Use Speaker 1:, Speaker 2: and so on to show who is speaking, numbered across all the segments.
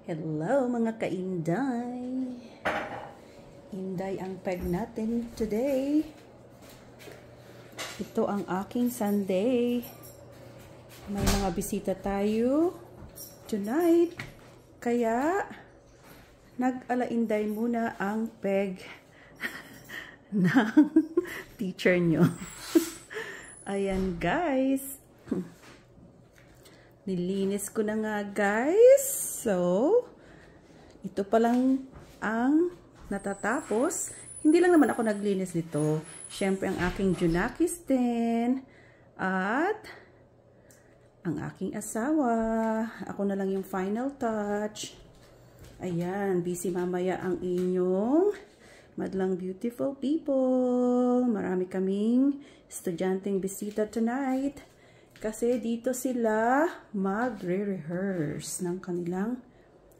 Speaker 1: Hello mga kainday! Inday ang peg natin today. Ito ang aking Sunday. May mga bisita tayo tonight. Kaya nag-alainday muna ang peg ng teacher nyo. Ayan guys. Nilinis ko na nga guys. So, ito pa lang ang natatapos. Hindi lang naman ako naglinis nito. Siyempre ang aking Junakis din. At ang aking asawa. Ako na lang yung final touch. Ayan, busy mamaya ang inyong madlang beautiful people. Marami kaming estudyanteng bisita tonight. Kasi dito sila magre-rehearse ng kanilang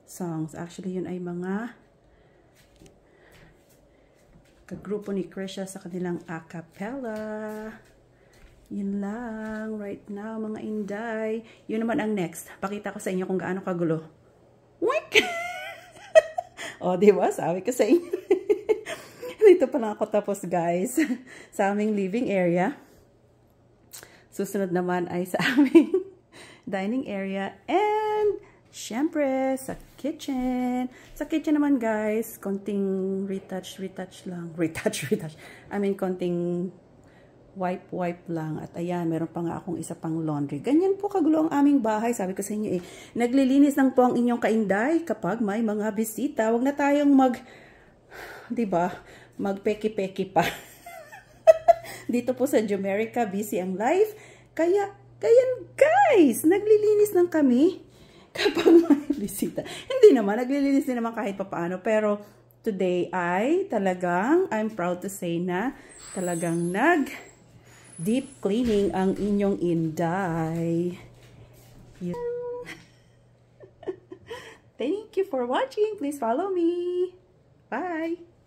Speaker 1: songs. Actually, yun ay mga kagrupo ni Krisha sa kanilang a cappella. Yun lang right now, mga inday. Yun naman ang next. Pakita ko sa inyo kung gaano kagulo. Wink! O, diba? Sabi ko sa inyo. Dito pa lang ako tapos, guys. Sa aming living area. Susunod naman ay sa aming dining area and syempre sa kitchen. Sa kitchen naman guys, konting retouch lang. Retouch. I mean, konting wipe lang. At ayan, meron pa nga akong isa pang laundry. Ganyan po kagulo ang aming bahay. Sabi ko sa inyo naglilinis lang po ang inyong kainday kapag may mga bisita. Huwag na tayong diba, magpeki-peki pa. Dito po sa Jumerica, busy ang life. Kaya guys, naglilinis lang kami kapag may bisita. Hindi naman, naglilinis din naman kahit papaano. Pero today ay talagang, I'm proud to say na talagang deep cleaning ang inyong inday. Thank you for watching. Please follow me. Bye!